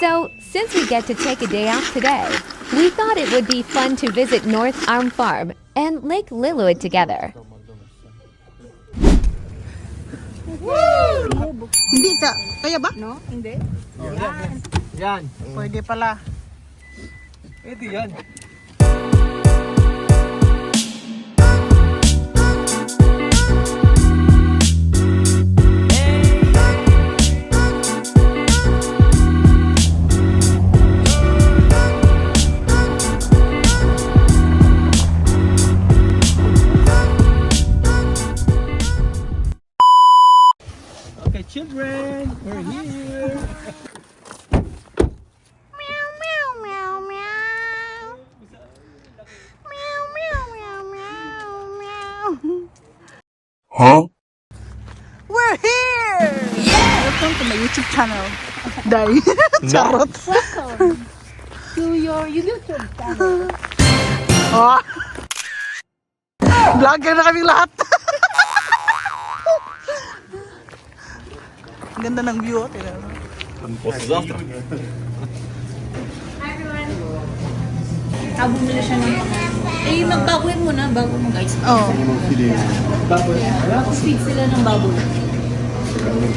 So, since we get to take a day off today, we thought it would be fun to visit North Arm Farm and Lake Lillooet together. Hindi sa, kaya ba? No? Hindi? Yan. Pwede pala. Pwede yan. Okay, children, we're here. Meow, meow, meow, meow. Meow, meow, meow, meow, meow. Huh? We're here! Welcome to my YouTube channel. Day. Charot. Welcome to your YouTube channel. Oh. Vlogger na kaming lahat. Ang ganda ng view. Tingnan mo. Bumili siya ng eh, magbaboy muna bago mo guys. Oh. Tapos feed sila ng baboy.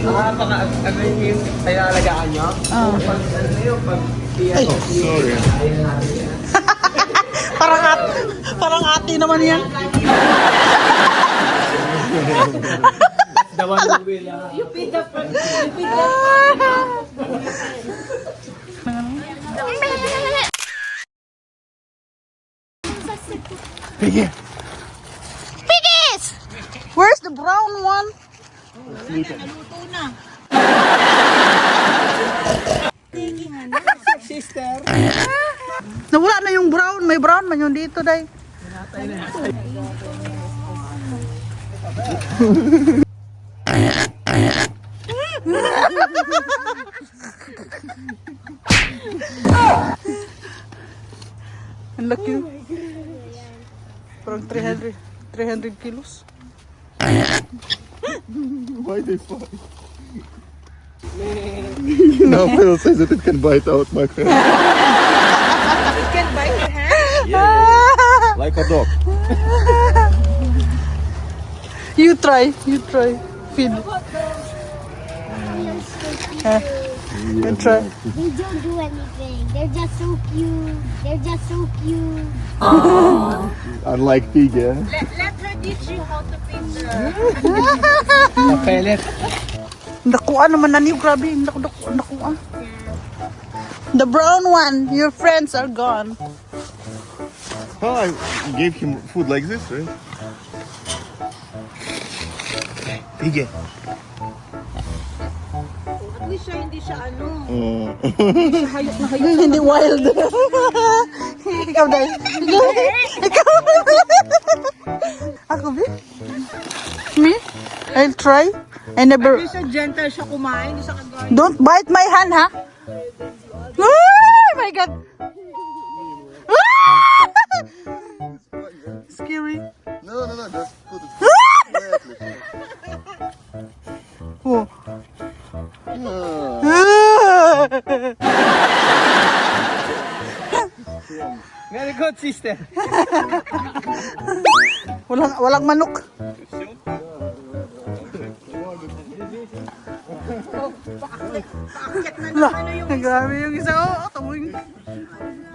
Baka ano yung pinalagaan nyo? Oh. Pag ano yung pag Ay. Sorry. Parang ate naman yan. the one who will You feed the Piggies! Where's the brown one? naluto na. sister. Nawala na yung brown. May brown man yung dito, day. Ang laki. Parang 300 kilos. Why they fight? Now Phil says that it can bite out my hand. It can bite your hand. Like a dog. You try. Feed. You try. They don't do anything. They're just so cute. Unlike pig, yeah? Let her teach you how to feed the A pellet. Nakuha naman na niyo. Grabe. Nakuha. The brown one. Your friends are gone. Oh, I gave him food like this, right? Pig. At least hindi siya ano. Oh. Hayok na hayok. Hindi wild. Ikaw dahil. Ikaw. Ako ba? Me? I'll try. I never. Hindi siya gentle siya kumain. Hindi siya kagaya. Don't bite my hand, ha? Oh my God. Scary. No, just put it. Oh. Very good, sister. Walang manok. Grabe yung isa. Oh, tamo yung...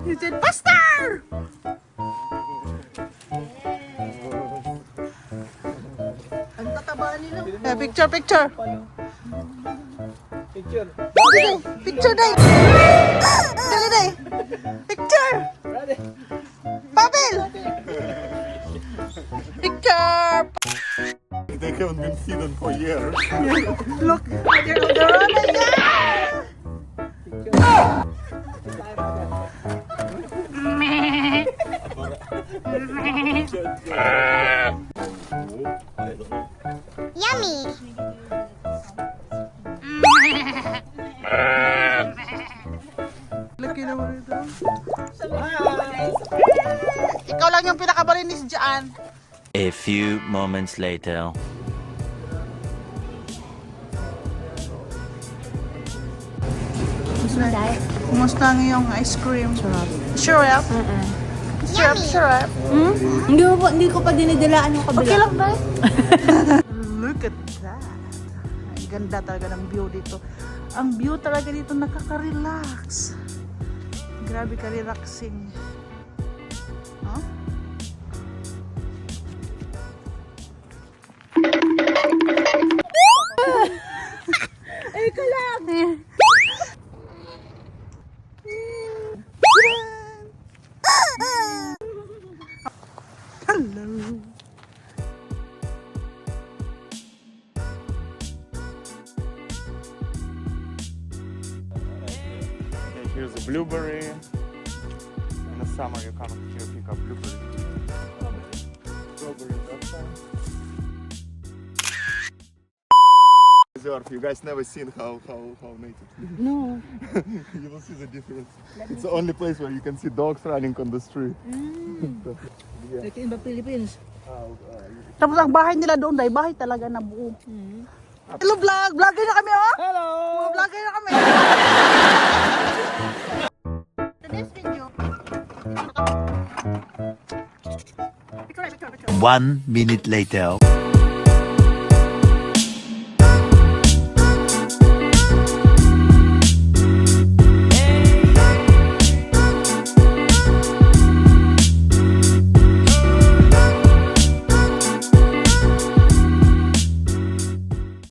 He said, Pastor! Ang tataba nila. Picture. Picture. Picture, day. Dali, day. Picture. Pavel. Picture. They haven't been hidden for years. Look. They're on again. Yummy. Laki naman ito. Ikaw lang yung pinakabalinis dyan. A few moments later. Dahil Kumusta ang iyong ice cream? Syrup. Syrup. Hindi ko pa dinidilaan yung kabila. Okay lang ba? Look at that. Ang ganda talaga ng view dito. Ang view talaga dito nakaka-relax. Grabe ka-relaxing. Huh? Ay, kalam! Hello. Okay, here's a blueberry. In the summer, you come here pick up blueberry. Strawberry that time. You guys never seen how native. No. You will see the difference. It's the only place where you can see dogs running on the street. Like in the Philippines. Tapos ang bahay nila doon, dahil bahay talaga na buo. Hello vlog! Vlogger na kami oh! Hello! Mga vlogger na kami! Today's video. 1 minute later.